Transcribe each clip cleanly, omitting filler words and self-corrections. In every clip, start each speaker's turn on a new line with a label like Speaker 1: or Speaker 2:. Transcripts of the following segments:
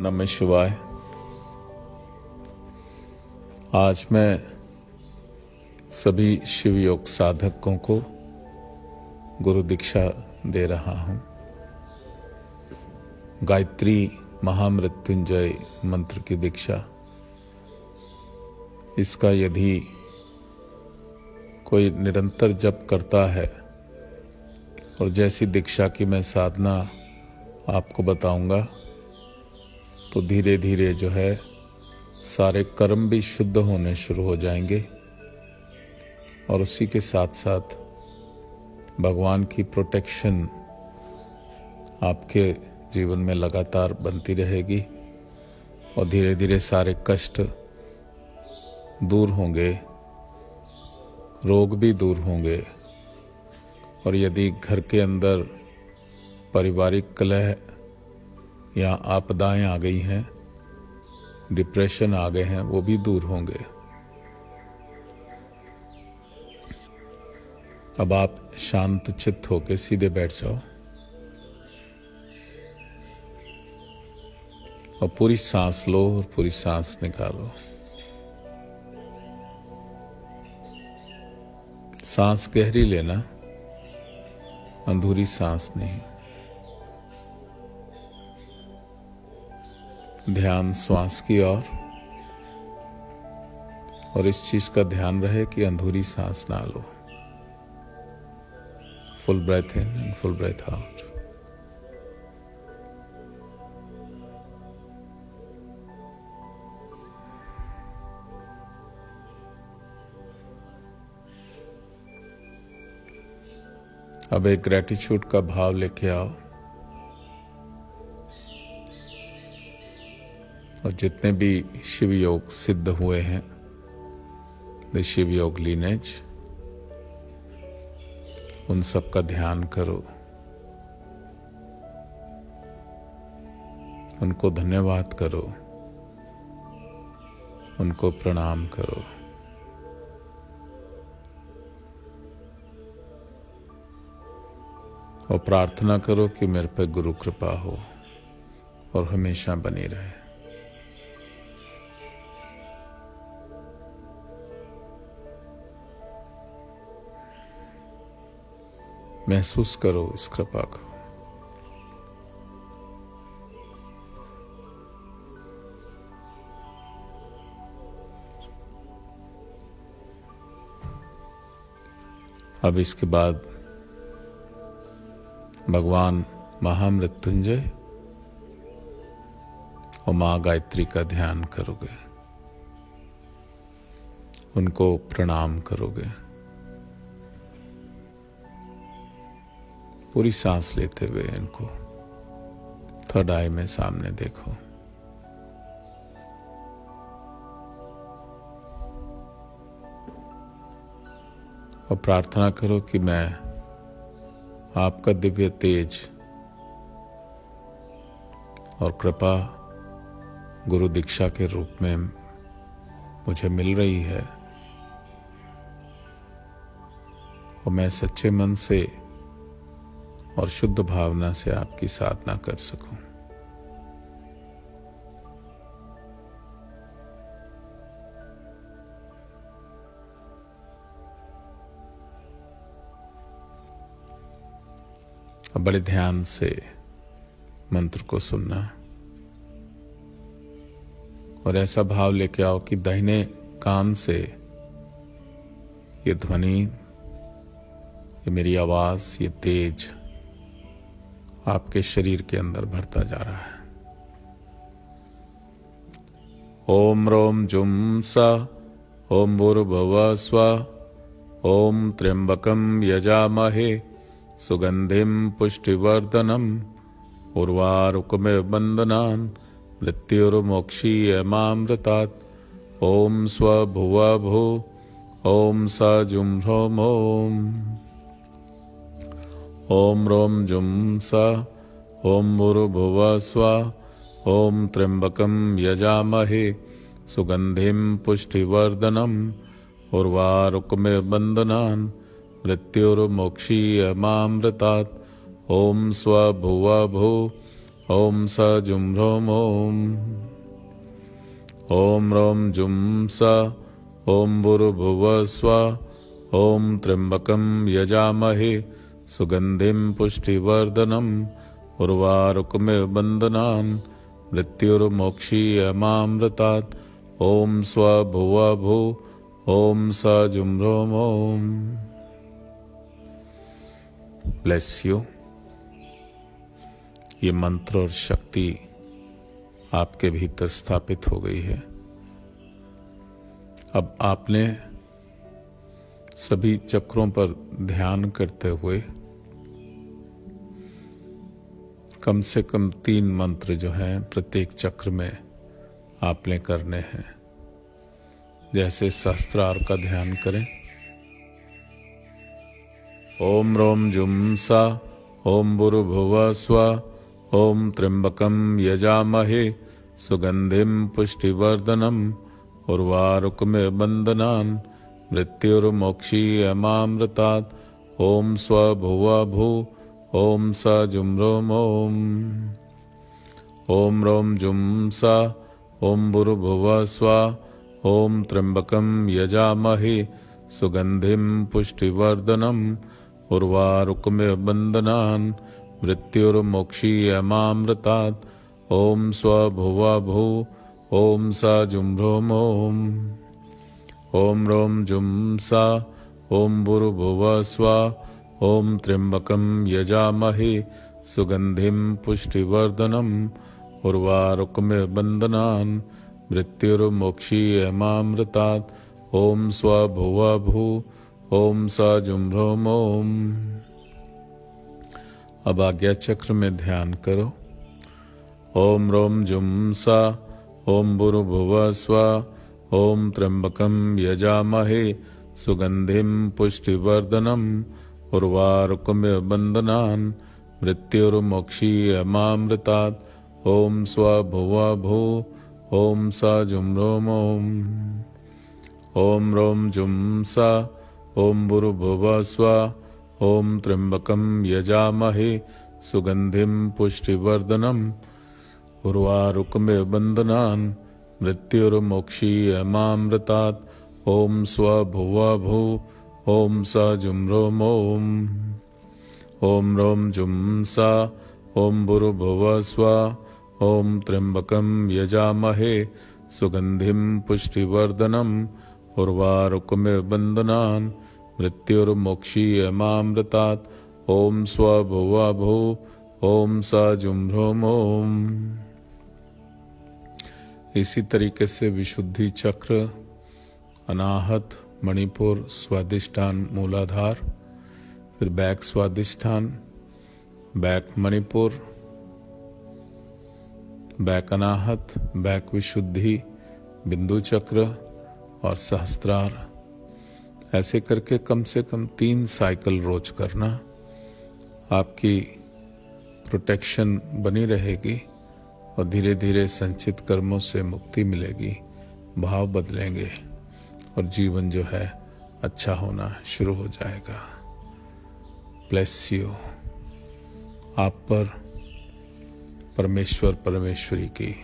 Speaker 1: नमः शिवाय। आज मैं सभी शिव योग साधकों को गुरु दीक्षा दे रहा हूं। गायत्री महामृत्युंजय मंत्र की दीक्षा। इसका यदि कोई निरंतर जप करता है और जैसी दीक्षा की मैं साधना आपको बताऊंगा तो धीरे धीरे जो है सारे कर्म भी शुद्ध होने शुरू हो जाएंगे और उसी के साथ साथ भगवान की प्रोटेक्शन आपके जीवन में लगातार बनती रहेगी और धीरे धीरे सारे कष्ट दूर होंगे, रोग भी दूर होंगे। और यदि घर के अंदर पारिवारिक कलह या आपदाएं आ गई हैं, डिप्रेशन आ गए हैं, वो भी दूर होंगे। अब आप शांत चित्त होकर सीधे बैठ जाओ और पूरी सांस लो और पूरी सांस निकालो। सांस गहरी लेना, अंधूरी सांस नहीं। ध्यान श्वास की और इस चीज का ध्यान रहे कि अंधूरी सांस ना लो। Full breath in and full breath out. अब एक ग्रेटिट्यूड का भाव लेके आओ और जितने भी शिव योग सिद्ध हुए हैं, द शिव योग लीनेज, उन सब का ध्यान करो, उनको धन्यवाद करो, उनको प्रणाम करो। और प्रार्थना करो कि मेरे पे गुरु कृपा हो और हमेशा बनी रहे। महसूस करो इस कृपा को। अब इसके बाद भगवान महामृत्युंजय और मां गायत्री का ध्यान करोगे, उनको प्रणाम करोगे। पूरी सांस लेते हुए इनको थर्ड आई में सामने देखो। और प्रार्थना करो कि मैं आपका दिव्य तेज और कृपा गुरु दीक्षा के रूप में मुझे मिल रही है और मैं सच्चे मन से और शुद्ध भावना से आपकी साधना कर सकूं। अब बड़े ध्यान से मंत्र को सुनना और ऐसा भाव लेके आओ कि दाहिने कान से ये ध्वनि, ये मेरी आवाज, ये तेज आपके शरीर के अंदर भरता जा रहा है। ओम रोम जुम सा ओम भूर्भुवः स्वः ओम त्र्यंबकं यजामहे सुगंधिं पुष्टिवर्धनम् उर्वारुकमिव बन्धनान् मृत्युर्मोक्षीयमामृतात्। ओम स्वभुवः भुः ओम स जुं ह्रौं ओम। ओम रोम जुम स ओम भूर्भुवः स्वः ओम त्र्यंबकं यजामहे सुगंधिं पुष्टिवर्धनम् उर्वारुकमिव बन्धनान् मृत्युर्मोक्षीयमामृतात्। ओम स्वभुवः भुः ओम स जुम ह्रोम ओम रोम जुम स ओम भूर्भुवः स्वः ओम त्र्यंबकं यजामहे सुगंधिं पुष्टिवर्धनम् उर्वारुकमिव बन्धनान् मृत्युर्मोक्षीयमामृतात् ओम स्वभुवः भुवः ओम स जुम ह्रोम ओम। Bless you. ये मंत्र और शक्ति आपके भीतर स्थापित हो गई है। अब आपने सभी चक्रों पर ध्यान करते हुए कम से कम 3 मंत्र जो हैं प्रत्येक चक्र में आपने करने हैं। जैसे सहस्त्रार का ध्यान करें। ओम रोम जुम सा ओम भूर्भुवः स्वः ओम त्र्यंबकं यजामहे सुगंधिं पुष्टिवर्धनम् उर्वारुकमिव बन्धनान् मृत्युर्मोक्षीयमामृतात् ओम स्वभुवः भुवः ओम स जुम ह्रोम ओम। ओम रोम जुम सा ओम भूर्भुवः स्वः ओम त्र्यंबकं यजामहे सुगंधिं पुष्टिवर्धनम् उर्वारुकमिव बन्धनान् मृत्युर्मोक्षीयमामृतात् ओम स्वभुवः भुवः ओम स जुम ह्रोम ओम। ओम रोम जुम सा ओम भूर्भुवः स्वः ओम त्र्यंबकं यजामहे सुगंधिं पुष्टिवर्धनम् उर्वारुकमिव बन्धनान् मृत्युर्मोक्षीयमामृतात् ओम स्वभुवः भुवः ओम स जुम ह्रोम ओम। अब आज्ञा चक्र में ध्यान करो। ओम रोम जुम सा ओम भूर्भुवः स्वः ओम त्र्यंबकं यजामहे सुगंधिं पुष्टिवर्धनम् उर्वारुकमिव बन्धनान् मृत्युर्मोक्षीयमामृतात् ओम स्वभुवः भुवः ओम स जुम ह्रोम ओम। ओम रोम जुम सा ओम भूर्भुवः स्वः ओम त्र्यंबकं यजामहे सुगंधिं पुष्टिवर्धनम् उर्वारुकमिव बन्धनान् मृत्युर्मोक्षीयमामृतात् ओम स्वभुवः भुवः ओम स जुम ह्रोम ओम। ओम रोम जुम सा ओम भूर्भुवः स्वः ओम त्र्यंबकं यजामहे सुगंधिं पुष्टिवर्धनम् उर्वारुकमिव बन्धनान् मृत्युर्मोक्षीयमामृतात् ओम स्वभुवः भुवः ओम स जुम ह्रोम ओम। इसी तरीके से विशुद्धि चक्र, अनाहत, मणिपुर, स्वादिष्ठान, मूलाधार, फिर बैक स्वादिष्ठान, बैक मणिपुर, बैक अनाहत, बैक विशुद्धि, बिंदु चक्र और सहस्त्रार। ऐसे करके कम से कम 3 साइकिल रोज करना। आपकी प्रोटेक्शन बनी रहेगी और धीरे धीरे संचित कर्मों से मुक्ति मिलेगी, भाव बदलेंगे और जीवन जो है अच्छा होना शुरू हो जाएगा। Bless you. आप पर परमेश्वर परमेश्वरी की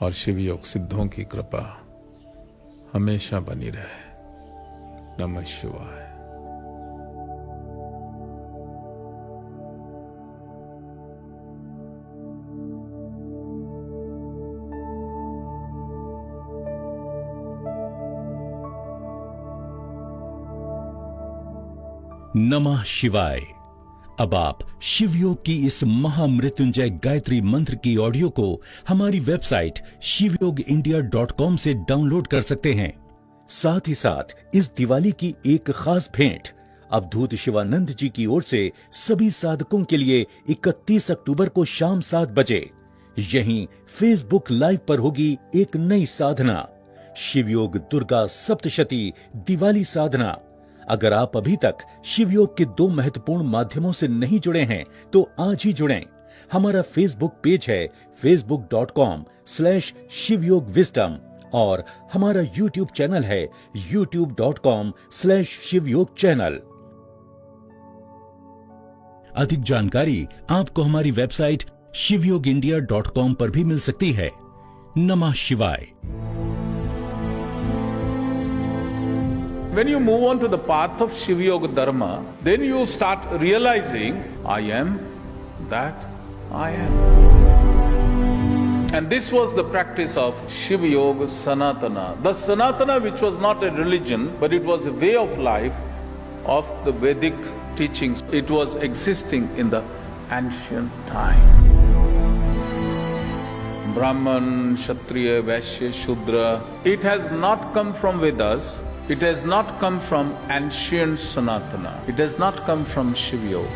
Speaker 1: और शिव योग सिद्धों की कृपा हमेशा बनी रहे। नमः शिवाय।
Speaker 2: नमः शिवाय। अब आप शिवयोग की इस महामृत्युंजय गायत्री मंत्र की ऑडियो को हमारी वेबसाइट shivyogindia.com से डाउनलोड कर सकते हैं। साथ ही साथ इस दिवाली की एक खास भेंट अवधूत शिवानंद जी की ओर से सभी साधकों के लिए 31 अक्टूबर को शाम 7 बजे यहीं फेसबुक लाइव पर होगी एक नई साधना, शिवयोग दुर्गा सप्तशती दिवाली साधना। अगर आप अभी तक शिवयोग के 2 महत्वपूर्ण माध्यमों से नहीं जुड़े हैं तो आज ही जुड़ें। हमारा फेसबुक पेज है facebook.com/शिवयोगविजडम और हमारा यूट्यूब चैनल है youtube.com/शिवयोगचैनल। अधिक जानकारी आपको हमारी वेबसाइट shivyogindia.com पर भी मिल सकती है। नमः शिवाय।
Speaker 1: When you move on to the path of Shiva Yoga Dharma, then you start realizing, I am that I am. And this was the practice of Shiva Yoga Sanatana. The Sanatana, which was not a religion, but it was a way of life of the Vedic teachings. It was existing in the ancient time. Brahman, Kshatriya, Vaishya, Shudra. It has not come from Vedas. It has not come from ancient Sanatana. It has not come from Shiva Yoga.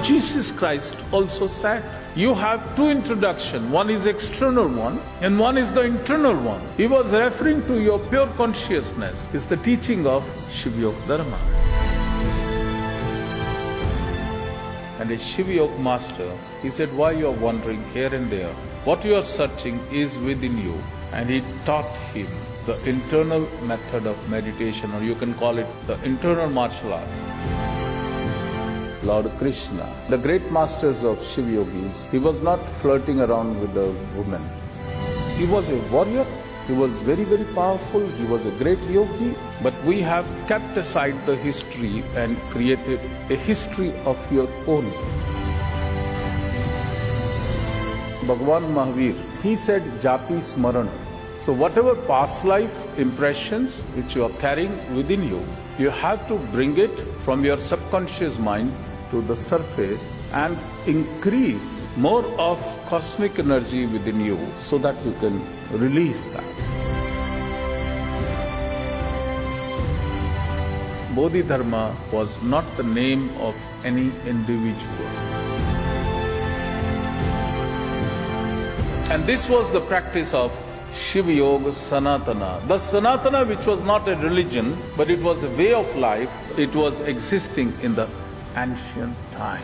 Speaker 1: Jesus Christ also said, you have two introductions. One is external one and one is the internal one. He was referring to your pure consciousness. It's the teaching of Shiva Yoga Dharma. And a Shiva Yoga master, he said, why you are wandering here and there? What you are searching is within you. And he taught him the internal method of meditation, or you can call it the internal martial art. Lord Krishna, the great masters of Shiva Yogis, he was not flirting around with the women. He was a warrior, he was very, very powerful, he was a great yogi, but we have kept aside the history and created a history of your own. Bhagavan Mahavir, he said Jati Smarana. So whatever past life impressions which you are carrying within you, you have to bring it from your subconscious mind to the surface and increase more of cosmic energy within you so that you can release that. Bodhidharma was not the name of any individual. And this was the practice of Shiva Yoga Sanatana. The Sanatana, which was not a religion, but it was a way of life. It was existing in the ancient time.